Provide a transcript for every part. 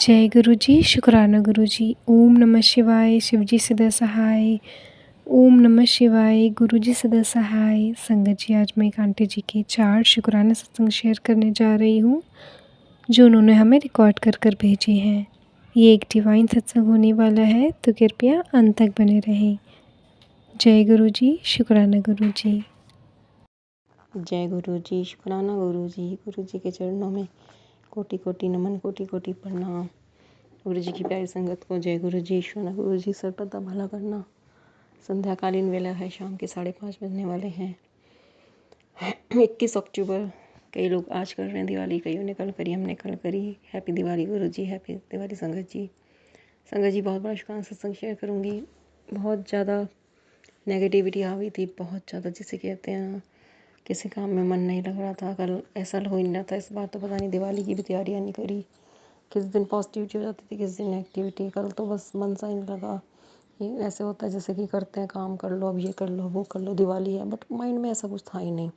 जय गुरु जी, शुक्राना गुरु जी। ओम नमः शिवाय, शिव जी सदा सहाय। ओम नमः शिवाय, गुरु जी सदा सहाय। संगत जी, आज मैं एक आंटी जी के 4 शुक्राना सत्संग शेयर करने जा रही हूँ, जो उन्होंने हमें रिकॉर्ड कर कर भेजे हैं। ये एक डिवाइन सत्संग होने वाला है, तो कृपया अंत तक बने रहें। जय गुरु जी, शुक्राना गुरु जी। जय गुरु जी, शुक्राना गुरु जी के चरणों में कोटि कोटि नमन, कोटि कोटि प्रणाम। गुरु जी की प्यारी संगत को जय गुरु जी, शुक्राना गुरु जी, सर्वदा भला करना। संध्याकालीन वेला है, शाम के 5:30 बजने वाले हैं। 21 अक्टूबर। कई लोग आज कर रहे हैं दिवाली, कईयों ने कल करी, हमने कल करी। हैप्पी दिवाली गुरु जी, हैप्पी दिवाली संगत जी। संगत जी, बहुत बड़ा शुक्राना सत्संग शेयर करूँगी। बहुत ज़्यादा नेगेटिविटी आ गई थी, बहुत ज़्यादा, जिसे कहते हैं किसी काम में मन नहीं लग रहा था। कल ऐसा हो ही नहीं रहा था। इस बार तो पता नहीं दिवाली की भी तैयारियां नहीं करी। किस दिन पॉजिटिविटी हो जाती थी, किस दिन नेगेटिविटी। कल तो बस मन सा ही नहीं लगा। ये ऐसे होता है जैसे कि करते हैं काम, कर लो, अब ये कर लो, वो कर लो, दिवाली है, बट माइंड में ऐसा कुछ था ही नहीं।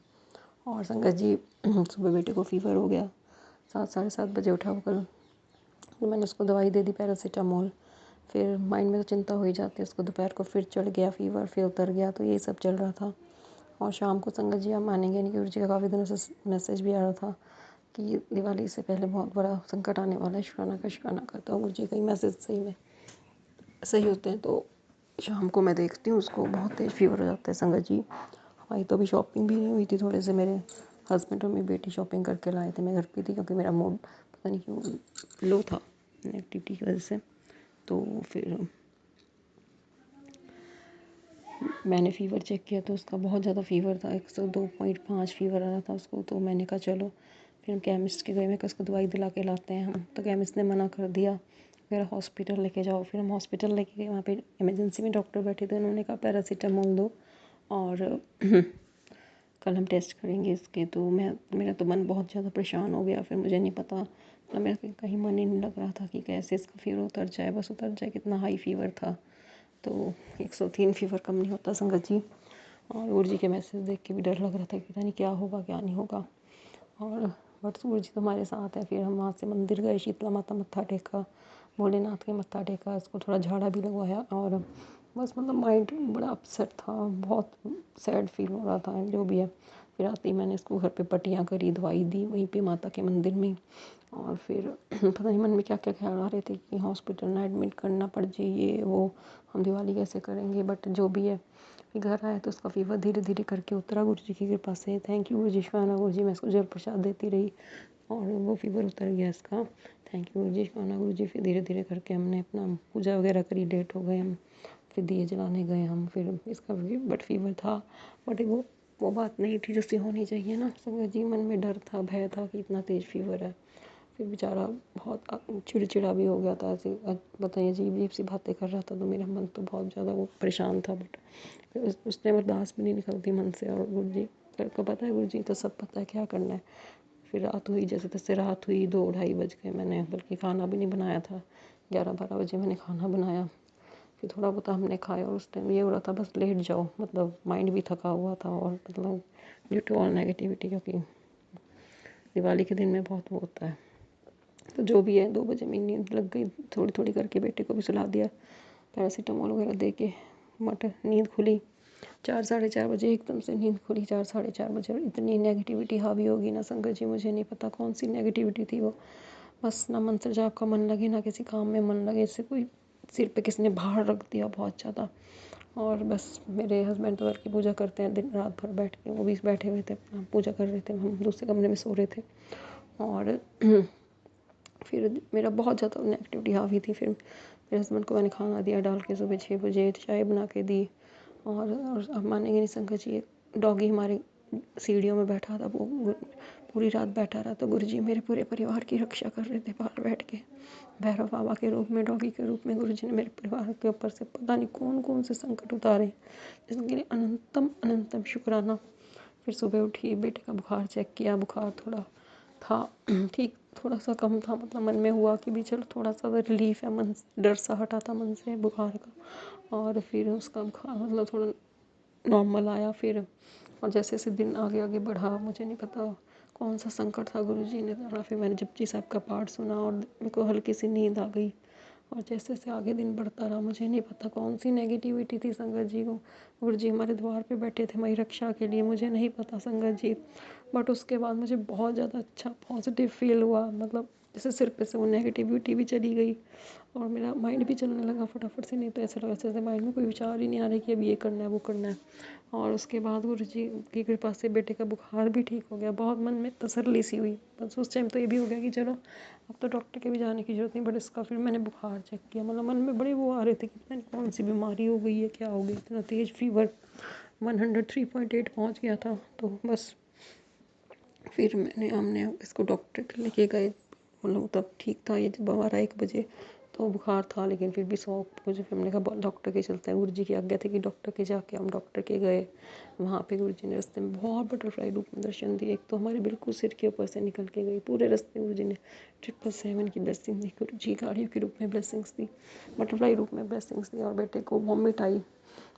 और संगत जी, सुबह बेटे को फीवर हो गया, 7 साढ़े 7 बजे उठा वो कल। तो मैंने उसको दवाई दे दी, पैरासीटामोल। फिर माइंड में तो चिंता हो ही जाती है। उसको दोपहर को फिर चढ़ गया फीवर, फिर उतर गया, तो ये सब चल रहा था। और शाम को संगत जी, आप मानेंगे नहीं कि गुरु जी का काफ़ी दिनों से मैसेज भी आ रहा था कि दिवाली से पहले बहुत बड़ा संकट आने वाला है, शुक्राना करता हूँ। गुरु जी कई मैसेज सही में सही होते हैं। तो शाम को मैं देखती हूँ उसको बहुत तेज़ फीवर हो जाता है संगत जी। हमारी तो अभी शॉपिंग भी नहीं हुई थी, थोड़े से मेरे हस्बैंड और मेरी बेटी शॉपिंग करके लाए थे। मैं घर पे थी क्योंकि मेरा मूड पता नहीं क्यों लो था नेगेटिविटी की वजह से। तो फिर मैंने फ़ीवर चेक किया तो उसका बहुत ज़्यादा फ़ीवर था, 102.5 फ़ीवर आ रहा था उसको। तो मैंने कहा चलो, फिर हम केमिस्ट के गए। मैं कहा उसको दवाई दिला के लाते हैं हम। तो केमिस्ट ने मना कर दिया, फिर हॉस्पिटल लेके जाओ। फिर हम हॉस्पिटल लेके गए, वहाँ पे इमरजेंसी में डॉक्टर बैठे थे। उन्होंने कहा पैरासीटामोल दो और कल हम टेस्ट करेंगे इसके। तो मेरा तो मन बहुत ज़्यादा परेशान हो गया। फिर मुझे नहीं पता, मतलब मेरा कहीं मन ही नहीं लग रहा था कि कैसे इसका फ़ीवर उतर जाए, बस उतर जाए। कितना हाई फ़ीवर था, तो 103 फ़ीवर कम नहीं होता संगत जी। और गुरु जी के मैसेज देख के भी डर लग रहा था कि पता नहीं क्या होगा क्या नहीं होगा। और बट गुरु जी तो हमारे साथ है। फिर हम वहाँ से मंदिर गए, शीतला माता मत्था टेका, भोलेनाथ के मत्था टेका, इसको थोड़ा झाड़ा भी लगवाया। और बस मतलब माइंड बड़ा अपसेट था, बहुत सैड फील हो रहा था, जो भी है। फिर आते ही मैंने इसको घर पे पट्टियाँ करी, दवाई दी वहीं पे माता के मंदिर में। और फिर पता नहीं मन में क्या क्या ख्याल आ रहे थे कि हॉस्पिटल ना एडमिट करना पड़ जाए, ये वो, हम दिवाली कैसे करेंगे। बट जो भी है, फिर घर आया तो उसका फीवर धीरे धीरे करके उतरा गुरु जी की कृपा से। थैंक यू गुरु जी, शुक्राना गुरु जी। मैं इसको जल प्रसाद देती रही और वो फीवर उतर गया इसका। थैंक यू गुरु जी, शुक्राना गुरु जी। फिर धीरे धीरे करके हमने अपना पूजा वगैरह करी, लेट हो गए हम। फिर दिए जलाने गए हम। फिर इसका बट फीवर था, बट वो बात नहीं थी जैसे होनी चाहिए ना संगत जी। मन में डर था, भय था कि इतना तेज़ फीवर है। फिर बेचारा बहुत चिड़चिड़ा भी हो गया था, ऐसे बताइए अजीब अजीब सी बातें कर रहा था। तो मेरा मन तो बहुत ज़्यादा वो परेशान था। बट फिर उस टाइम अरदास भी नहीं निकलती मन से। और गुरु जी को पता है, गुरु जी तो सब पता है क्या करना है। फिर रात हुई, जैसे तैसे रात हुई, 2 ढाई बज गए। मैंने बल्कि खाना भी नहीं बनाया था, 11 12 बजे मैंने खाना बनाया। फिर थोड़ा बहुत हमने खाया। और उस टाइम ये हो रहा था बस लेट जाओ, मतलब माइंड भी थका हुआ था। और मतलब ड्यू टू ऑल नेगेटिविटी, क्योंकि दिवाली के दिन में बहुत वो होता है। तो जो भी है, 2 बजे मेरी नींद लग गई। थोड़ी थोड़ी करके बेटे को भी सुला दिया, पैरासीटामोल वगैरह दे के बट नींद खुली 4 साढ़े 4 बजे। एकदम से नींद खुली 4 साढ़े 4 बजे। और इतनी नेगेटिविटी हावी होगी ना संगत जी, मुझे नहीं पता कौन सी नेगेटिविटी थी वो। बस ना मंत्र जाप का मन लगे, ना किसी काम में मन लगे। इससे कोई सिर पे किसी ने भार रख दिया बहुत ज़्यादा। और बस मेरे हस्बैंड तो घर की पूजा करते हैं, दिन रात भर बैठ के वो भी बैठे हुए थे, अपना पूजा कर रहे थे। हम दूसरे कमरे में सो रहे थे। और फिर मेरा बहुत ज़्यादा नेगेटिविटी हावी थी। फिर मेरे हस्बैंड को मैंने खाना दिया डाल के, सुबह 6 बजे चाय बना के दी। और अब मानेंगे नहीं संगत जी, डॉगी हमारे सीढ़ियों में बैठा था, वो पूरी रात बैठा रहा। तो गुरु जी मेरे पूरे परिवार की रक्षा कर रहे थे बाहर बैठ के, भैरव बाबा के रूप में, डॉगी के रूप में। गुरु जी ने मेरे परिवार के ऊपर से पता नहीं कौन कौन से संकट उतारे, इसके लिए अनंतम अनंतम शुक्राना। फिर सुबह उठी, बेटे का बुखार चेक किया, बुखार थोड़ा था ठीक, थोड़ा सा कम था। मतलब मन में हुआ कि भी चलो थोड़ा सा रिलीफ है, मन डर सा हटा था मन से बुखार का। और फिर उसका बुखार मतलब थोड़ा नॉर्मल आया। फिर और जैसे जैसे दिन आगे आगे बढ़ा, मुझे नहीं पता कौन सा संकट था गुरुजी ने जाना। फिर मैंने जपजी साहब का पाठ सुना और मेरे को हल्की सी नींद आ गई। और जैसे जैसे आगे दिन बढ़ता रहा, मुझे नहीं पता कौन सी नेगेटिविटी थी संगत जी को। गुरुजी हमारे द्वार पे बैठे थे हमारी रक्षा के लिए, मुझे नहीं पता संगत जी। बट उसके बाद मुझे बहुत ज़्यादा अच्छा पॉजिटिव फील हुआ, मतलब जैसे सिर पे से वो नेगेटिविटी भी चली गई और मेरा माइंड भी चलने लगा फटाफट से। नहीं तो ऐसा लगा जैसे माइंड में कोई विचार ही नहीं आ रहा कि अब ये करना है वो करना है। और उसके बाद गुरुजी की कृपा से बेटे का बुखार भी ठीक हो गया। बहुत मन में तसल्ली सी हुई। बस उस टाइम तो ये भी हो गया कि चलो अब तो डॉक्टर के भी जाने की ज़रूरत नहीं। बट इसका फिर मैंने बुखार चेक किया, मतलब मन में बड़े वो आ रहे थे कि पता नहीं कौन सी बीमारी हो गई है, क्या हो गया, इतना तेज़ फीवर 103.8 पहुँच गया था। तो बस फिर हमने इसको डॉक्टर के लेके गए, मतलब तब ठीक था। ये जब हमारा 1 बजे तो बुखार था, लेकिन फिर भी 100 बजे फिर हमने कहा डॉक्टर के चलते हैं। गुरुजी की आज्ञा थी कि डॉक्टर के जाके हम डॉक्टर के गए। वहाँ पे गुरुजी ने रास्ते में बहुत बटरफ्लाई रूप में दर्शन दिए। एक तो हमारे बिल्कुल सिर के ऊपर से निकल के गई, पूरे रास्ते गुरुजी ने 777 की ब्लेसिंग दी। गुरुजी गाड़ियों के रूप में ब्लेसिंग्स दी, बटरफ्लाई रूप में ब्लेसिंग्स दी। और बेटे को वॉमिट आई,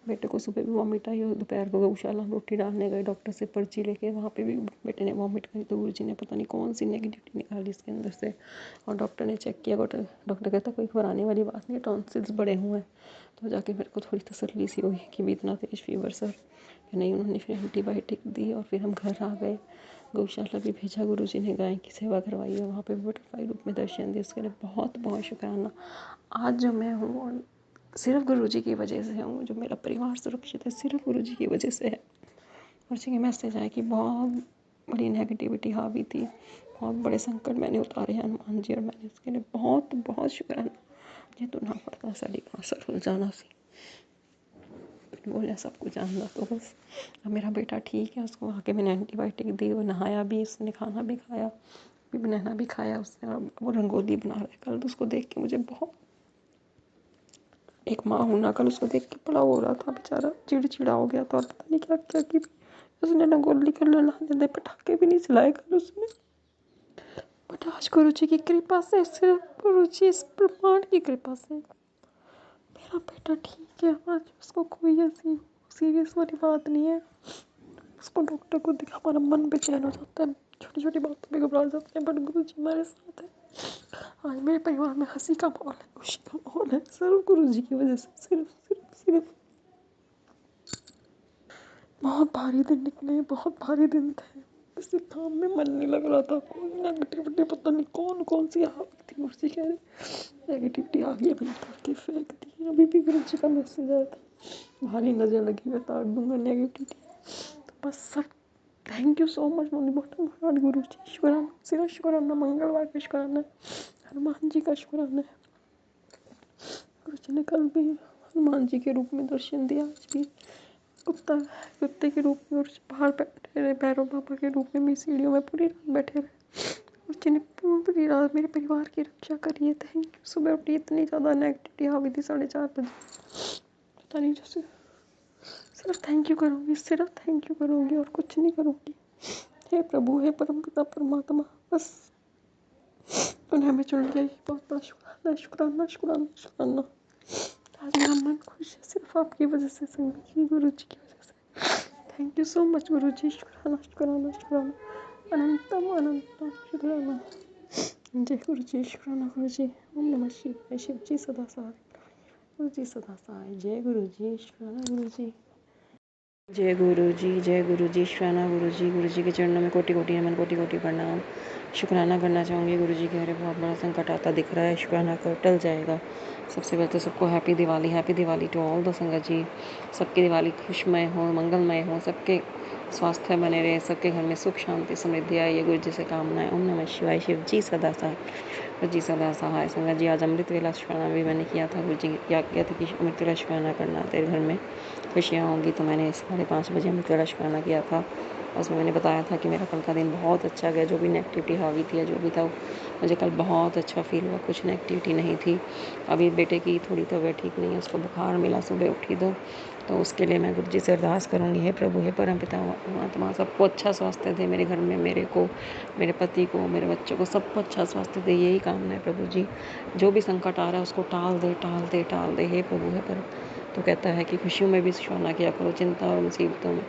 बेटे को सुबह भी वॉमिट आई और दोपहर को गौशाला में रोटी डालने गए डॉक्टर से पर्ची लेके, वहाँ पे भी बेटे ने वॉमिट करी। तो गुरुजी ने पता नहीं कौन सी नेगेटिविटी निकाली इसके अंदर से। और डॉक्टर ने चेक किया, डॉक्टर कहता कोई घबराने वाली बात नहीं है, टॉन्सिल्स बड़े हुए हैं। तो जाके मेरे को थोड़ी तसल्ली सी हुई कि भी इतना तेज फीवर सर कि नहीं। उन्होंने फिर एंटीबायोटिक दी और फिर हम घर आ गए। गौशाला भी भेजा गुरुजी ने, गाय की सेवा करवाई और वहाँ पे बटरफ्लाई रूप में दर्शन दिए। उसके लिए बहुत बहुत शुक्राना। आज जो मैं हूँ और सिर्फ गुरुजी की वजह से हूँ, जो मेरा परिवार सुरक्षित है सिर्फ गुरुजी की वजह से है। गुरुजी के मैसेज आए कि बहुत बड़ी नेगेटिविटी हावी थी, बहुत बड़े संकट मैंने उतारे हैं हनुमान जी, और मैंने उसके लिए बहुत बहुत शुक्राना। ये तो ना पड़ता साड़ी का असर हो जाना सी बोले सब कुछ जानना। तो बस अब मेरा बेटा ठीक है, उसको आके मैंने एंटीबायोटिक दी, वो नहाया भी, उसने खाना भी खाया, भी बनाना भी खाया उसने। और वो रंगोली बना रहा है। कल तो उसको देख के मुझे बहुत, एक माँ हूँ ना, कल उसको देख के बड़ा हो रहा था, बेचारा चिड़चिड़ा हो गया था और पता नहीं क्या क्या की उसने रंगोली कर लाने दे, पटाखे भी नहीं चलाए कल उसने। बट आज गुरु जी की कृपा से, सिर्फ गुरु जी इस ब्रह्मांड की कृपा से मेरा बेटा ठीक है। आज उसको कोई ऐसी सीरियस वाली बात नहीं है। उसको डॉक्टर को दिखा हमारा मन बेचैन हो जाता है, छोटी छोटी बातों पे घबरा जाते हैं, बट गुरु जी हमारे साथ है। आज मेरे परिवार में हंसी का माहौल है, खुशी का माहौल है, सिर्फ गुरु जी की वजह से। सिर्फ सिर्फ सिर्फ बहुत भारी दिन निकले, बहुत भारी दिन थे। किसी काम में मन नहीं लग रहा था, कोई नेगेटिविटी पता नहीं कौन कौन सी आ गई थी। गुरु जी कह रहे नेगेटिविटी आ गई, अभी निकाल के फेंक दी। अभी भी गुरु जी का मैसेज आया था, भारी नजर लगी मैं तार दूंगा नेगेटिविटी। तो बस सब thank you so much mummy bottom heart गुरु जी, शुक्राना, सिर्फ शुक्राना। मंगलवार का शुक्राना, हनुमान जी का शुक्राना है। गुरु जी ने कल भी हनुमान जी के रूप में दर्शन दिया, आज भी कुत्ते के रूप में, और बाहर बैठे रहे भैरव बाबा के रूप में मेरी सीढ़ियों में पूरी रात बैठे रहे। गुरु जी ने पूरी रात मेरे परिवार की रक्षा करी है। Thank you. सुबह उठी इतनी ज़्यादा नेगेटिविटी हावी थी 4:30 बजे, पता नहीं, जैसे सिर्फ थैंक यू करूँगी, सिर्फ थैंक यू करूँगी और कुछ नहीं करूँगी। हे प्रभु, हे परमपिता परमात्मा, बस उन्हें हमें चुन लिया, बहुत बड़ा शुक्राना शुक्राना शुक्राना शुक्राना। आज मेरा मन खुश है सिर्फ आपकी वजह से, संगत जी, गुरु जी की वजह से। थैंक यू सो मच गुरु जी, शुक्राना शुक्राना शुक्राना, अनंतम अनंतम शुक्राना। जय गुरु जी, शुक्राना गुरु जी। ओम नमः शिवाय, शिव जी सदा सहाय, गुरु जी सदा सहाय। जय गुरु जी, शुक्राना गुरु जी। जय गुरु जी, जय गुरु जी, शुक्राना गुरु जी। गुरु जी के चरणों में कोटि कोटि नमन, कोटि कोटि प्रणाम। शुक्राना करना चाहूँगी गुरु जी, कह रहे बहुत बड़ा संकट आता दिख रहा है, शुक्राना कर टल जाएगा। सबसे पहले तो सबको happy Diwali to all the संगत जी। सबकी दिवाली खुशमय हो, मंगलमय हो, सबके स्वास्थ्य बने रहे, सबके घर में सुख शांति समृद्धि आए, ये गुरु जी से कामना है। ओम नमः शिवाय, शिव जी सदा सहाय, गुरु जी सदा सहाय। संगत जी आज अमृत वेला शुक्राना भी मैंने किया था। गुरु जी की आज्ञा थी कि अमृत वेला शुक्राना करना, तेरे घर में खुशियाँ होंगी। तो मैंने 5:30 बजे अमृत वेला शुक्राना किया था। उसमें मैंने बताया था कि मेरा कल का दिन बहुत अच्छा गया, जो भी नेगेटिविटी हावी थी या जो भी था, मुझे कल बहुत अच्छा फील हुआ, कुछ नेगेटिविटी नहीं थी। अभी बेटे की थोड़ी तबीयत ठीक नहीं है, उसको बुखार मिला सुबह उठी तो उसके लिए मैं गुरु जी से अरदास करूँगी, हे प्रभु, हे परमपिता परमात्मा, सबको अच्छा स्वास्थ्य दे, मेरे घर में मेरे को, मेरे पति को, मेरे बच्चों को, सबको अच्छा स्वास्थ्य दे, यही कामना है प्रभु जी। जो भी संकट आ रहा है उसको टाल दे टाल दे टाल दे, हे प्रभु, हे परम। तो कहता है कि खुशियों में भी शुक्राना किया करो, चिंता और मुसीबतों में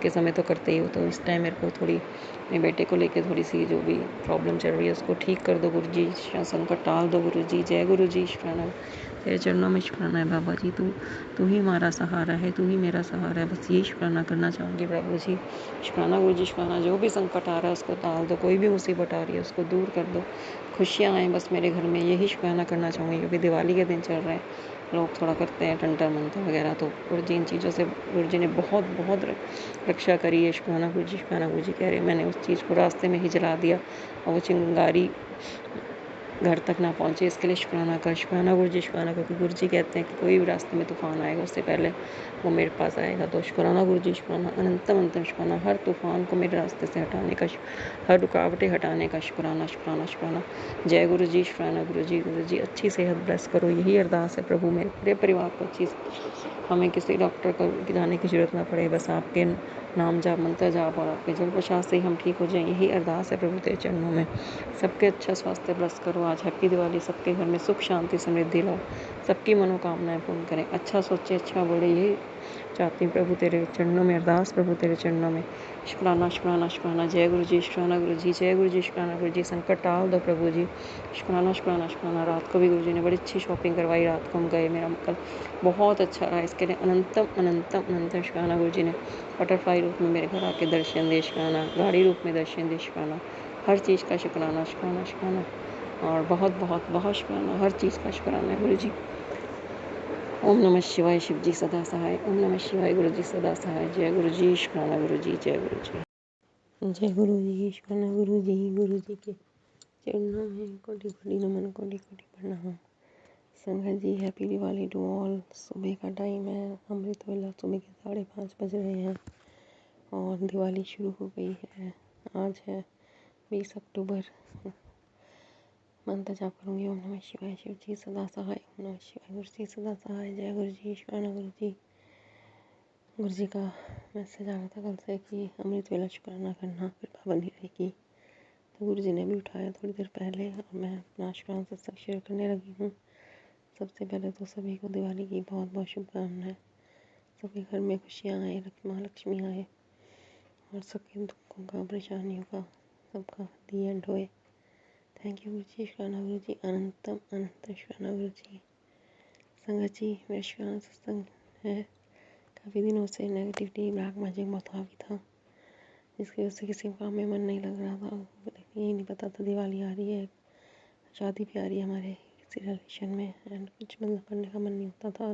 के समय तो करते ही हो, तो इस टाइम मेरे को थोड़ी अपने बेटे को लेके थोड़ी सी जो भी प्रॉब्लम चल रही है उसको ठीक कर दो गुरु जी, संकट टाल दो गुरु जी। जय गुरु जी, शुक्राना तेरे चरणों में शुक्राना है बाबा जी। तू ही हमारा सहारा है, तू ही मेरा सहारा है, बस यही शुक्राना करना चाहूँगी प्रभु जी। शुक्राना गुरु जी, शुक्राना। जो भी संकट आ रहा है उसको टाल दो, कोई भी मुसीबत आ रही है उसको दूर कर दो, खुशियाँ आएँ बस मेरे घर में, यही शुक्राना करना चाहूँगी। क्योंकि दिवाली के दिन चल रहा है, लोग थोड़ा करते हैं टंटर मंतर वगैरह, तो गुरु जी इन चीज़ों से गुरु जी ने बहुत बहुत रक्षा करी है। शुक्राना गुरु जी, शुक्राना गुरु जी कह रहे हैं। मैंने उस चीज़ को रास्ते में ही जला दिया और वो चिंगारी घर तक ना पहुँचे, इसके लिए शुक्राना कर। शुक्राना गुरु जी, शुक्राना, क्योंकि गुरु जी कहते हैं कि कोई भी रास्ते में तूफ़ान आएगा उससे पहले वो मेरे पास आएगा। तो शुक्राना गुरु जी, शुक्राना, अनंतम अनंतम शुक्राना, हर तूफ़ान को मेरे रास्ते से हटाने का, हर रुकावटें हटाने का शुक्राना शुक्राना शुक्राना। जय गुरु जी, शुक्राना गुरु जी। गुरु जी अच्छी सेहत ब्लेस करो, यही अरदास है प्रभु, मेरे पूरे परिवार को अच्छी, हमें किसी डॉक्टर को जाने की ज़रूरत ना पड़े, बस आपके नाम जाप, मंत्र जाप और आपके जल प्रसाद से ही हम ठीक हो जाएं, यही अरदास है प्रभु तेरे चरणों में। सबके अच्छा स्वास्थ्य ब्लेस करो। आज हैप्पी दिवाली, सबके घर में सुख शांति समृद्धि लाओ, सबकी मनोकामनाएं पूर्ण करें, अच्छा सोचे अच्छा बोले, यही चाहती हूँ प्रभु तेरे चरणों में अरदास, प्रभु तेरे चरणों में शुक्राना शुक्राना शुक्राना। जय गुरु जी, शुक्राना गुरु जी। जय गुरु जी, शुक्राना गुरु जी। संकट टाल दो प्रभु जी, शुक्राना शुक्राना शुक्राना। रात को भी गुरु जी ने बड़ी अच्छी शॉपिंग करवाई, रात को हम गए, मेरा कल बहुत अच्छा रहा, इसके लिए अनंतम अनंतम अनंतम शुक्राना। गुरु जी ने बटरफ्लाई रूप में मेरे घर आके दर्शन दे, शुक्राना, गाड़ी रूप में दर्शन दे, शुक्राना, हर चीज़ का शुक्राना शुक्राना शुक्राना, और बहुत बहुत बहुत शुक्राना, हर चीज़ का शुक्राना है गुरु जी। ओम नमः शिवाय, शिव जी सदा सहाय। ओम नमः शिवाय, गुरु जी सदा सहाय। जय गुरु जी, शुक्राना गुरु जी। जय गुरु जी, जय गुरु जी, शुक्राना गुरु जी। गुरु जी के चरणों में कोटि कोटि नमन, कोटि कोटि प्रणाम। संगत जी, हैप्पी दिवाली टू ऑल। सुबह का टाइम है, अमृत वेला, सुबह के 5:30 बज रहे हैं और दिवाली शुरू हो गई है। आज है 20 अक्टूबर। मंत्र जाप करूँगी। ओम नमः शिवाय, शिव जी सदा सहाय। ओम नमः शिवाय, गुरु जी सदा सहाय। जय गुरु जी, शुक्राना गुरु जी। गुरु जी का मैसेज आ रहा था कल से कि अमृत वेला शुक्राना करना, कृपा बनी रहेगी। तो गुरु जी ने भी उठाया थोड़ी देर पहले और मैं अपना शुक्राना सत्संग शेयर करने लगी हूँ। सबसे पहले तो सभी को दिवाली की बहुत बहुत शुभकामनाएं। सबके घर में खुशियाँ आए, महालक्ष्मी आए और सबके दुखों का, परेशानियों का, सबका दी एंड होए। थैंक यू गुरु जी, शुक्राना गुरु जी, अनंतम अनंतम शुक्राना गुरु जी। संगत जी, मेरा शुक्राना सत्संग है। काफ़ी दिनों से नेगेटिविटी, ब्लैक मैजिक बहुत हावी था, जिसकी वजह से किसी काम में मन नहीं लग रहा था। लेकिन यही नहीं पता था दिवाली आ रही है, शादी भी आ रही है हमारे किसी रिलेशन में, एंड कुछ मतलब करने का मन नहीं होता था,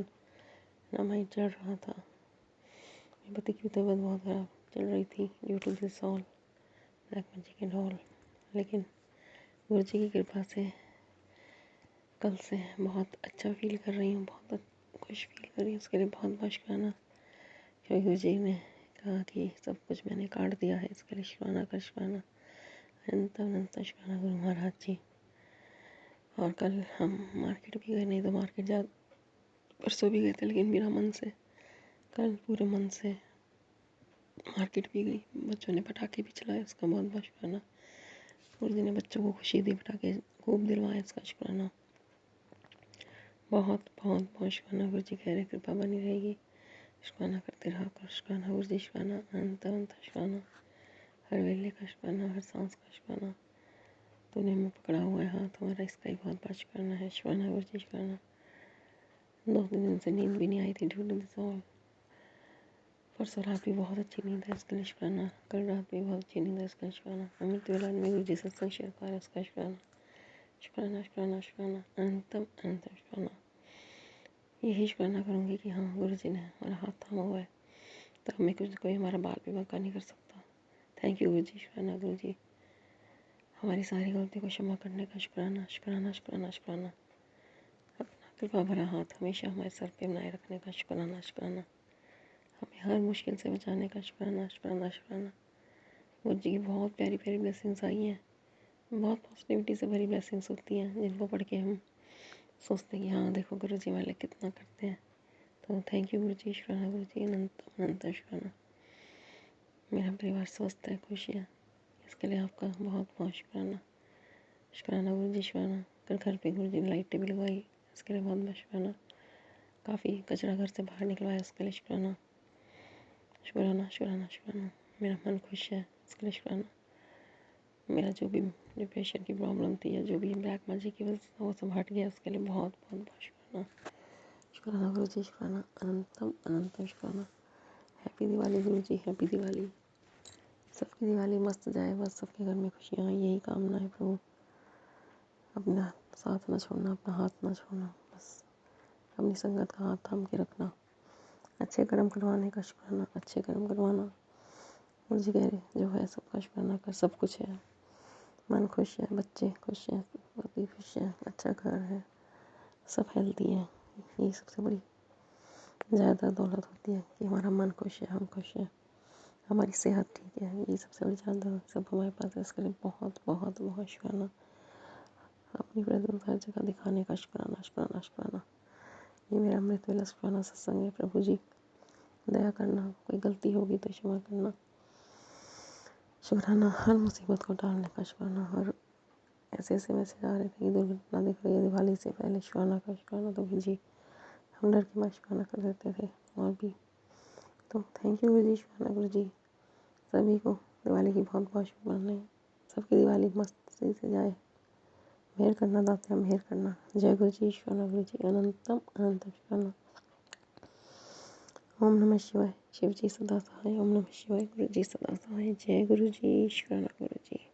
ना माइंड चल रहा था। मेरे पति की तबीयत बहुत ख़राब चल रही थी due to this all black magic and all. लेकिन गुरु जी की कृपा से कल से बहुत अच्छा फील कर रही हूँ, बहुत खुश फील कर रही हूँ। उसके लिए बहुत बहुत शुक्राना। क्योंकि गुरु जी ने कहा कि सब कुछ मैंने काट दिया है, इसके लिए शुक्राना कर, शुक्राना, अनंत अनंत शुक्राना गुरु महाराज जी। और कल हम मार्केट भी गए, नहीं तो मार्केट जा परसों भी गए थे, लेकिन बिना मन से कल पूरे मन से मार्केट भी गई। बच्चों ने पटाखे भी चलाए, उसका बहुत बहुत शुक्राना। गुरु जी ने बच्चों को खुशी दी, पटाखे खूब दिलवाए, इसका शुक्राना, बहुत बहुत बहुत शुक्राना। गुरु जी कह रहे कृपा बनी रहेगी, शुक्राना करते रहा करो। शुक्राना गुरु जी, शुक्राना, अनंत अनंत शुक्राना, हर वेले का शुक्राना, हर सांस का शुक्राना। तूने में पकड़ा हुआ है हाथ हमारा, इसका ही बहुत बहुत शुक्राना है। शुक्राना गुरु जी, शुक्राना। 2-3 दिन से नींद भी नहीं आई थी ड्यू टू दिस ऑल। परसों रात भी बहुत अच्छी नींद है, इसके लिए शुक्राना। कल रात भी बहुत अच्छी नींद है, इसका शुक्राना। अमृत वेला में गुरु जी सत्संग शेयर कर, इसका शुक्राना, शुक्राना शुक्राना शुक्राना, अनंतम अनंतम शुक्राना। यही शुक्राना करूँगी कि हाँ, गुरु जी ने हमारा हाथ थामा हुआ है, तो हमें कुछ कोई हमारा बाल भी बांका नहीं कर सकता। थैंक यू गुरु जी, शुक्राना गुरु जी। हमारी सारी गलती को क्षमा करने का शुक्राना, शुक्राना शुक्राना शुक्राना। अपना कृपा भरा हाथ हमेशा हमारे सर पे बनाए रखने का शुक्राना, शुक्राना। हमें हर मुश्किल से बचाने का शुक्राना, शुक्राना शुक्राना। गुरु जी की बहुत प्यारी प्यारी ब्लेसिंग्स आई हैं, बहुत पॉजिटिविटी से भरी ब्लेसिंग्स होती हैं, जिनको पढ़ के हम सोचते हैं कि हाँ देखो गुरु जी वाले कितना करते हैं। तो थैंक यू गुरु जी, शुक्राना गुरु जी, अनंत अनंत शुक्राना। मेरा परिवार स्वस्थ है, खुश है, इसके लिए आपका बहुत बहुत शुक्राना। शुक्राना गुरु जी, शुक्राना। कल घर पे गुरु जी ने लाइटें भी लगवाई, इसके लिए बहुत बहुत शुक्राना। काफ़ी कचरा घर से बाहर निकलवाया, उसके लिए शुक्राना। शुक्राना शुक्राना शुक्राना। मेरा मन खुश है, इसके लिए शुक्राना। मेरा जो भी डिप्रेशन की प्रॉब्लम थी या जो भी ब्लैक मैजिक की वजह से वो सब हट गया, उसके लिए बहुत बहुत बहुत शुक्राना। शुक्राना गुरु जी, शुक्राना, अनंतम अनंतम शुक्राना। हैप्पी दिवाली गुरु जी, हैप्पी दिवाली। सबकी दिवाली मस्त जाए, बस सबके घर में खुशियाँ, यही कामना है प्रभु। अपना साथ ना छोड़ना, अपना हाथ ना छोड़ना, बस अपनी संगत का हाथ थाम के रखना। अच्छे कर्म करवाने का शुक्राना, अच्छे कर्म करवाना। गुरु जी कह रहे जो है सबका शुक्राना कर, सब कुछ है। मन खुश है, बच्चे खुश हैं, पति खुश है, अच्छा घर है, सब हेल्दी हैं। यही सबसे बड़ी ज़्यादा दौलत होती है कि हमारा मन खुश है, हम खुश हैं, हमारी सेहत ठीक है। यही सबसे बड़ी ज़्यादा सब हमारे पास है। इसके लिए बहुत बहुत बहुत शुक्राना। अपनी प्रेजेंस हर जगह दिखाने का शुक्राना शुक्राना शुक्राना। ये मेरा अमृत वेला शुक्राना सत्संग है। प्रभु जी दया करना, कोई गलती होगी तो क्षमा करना। शुक्राना हर मुसीबत को टालने का शुक्राना। हर ऐसे ऐसे मैसेज आ रहे थे कि दुर्घटना दिख रही है दिवाली से पहले, शुक्राना का शुक्राना। तो जी हम डर के मारे शुक्राना कर देते थे और भी। तो थैंक यू गुरु जी, शुक्राना गुरु जी। सभी को दिवाली की बहुत बहुत शुभकामनाएं। सबकी दिवाली मस्त सही से जाए। मेहर करना दाता, मेहर करना। जय गुरु जी, शुक्राना गुरु जी, अनंतम अनंतम शुक्राना। ओम नमः शिवाय, शिव जी सदा सहाय। ओम नमः शिवाय, गुरु जी सदा सहाय। जय गुरु जी, शुक्राना गुरु जी।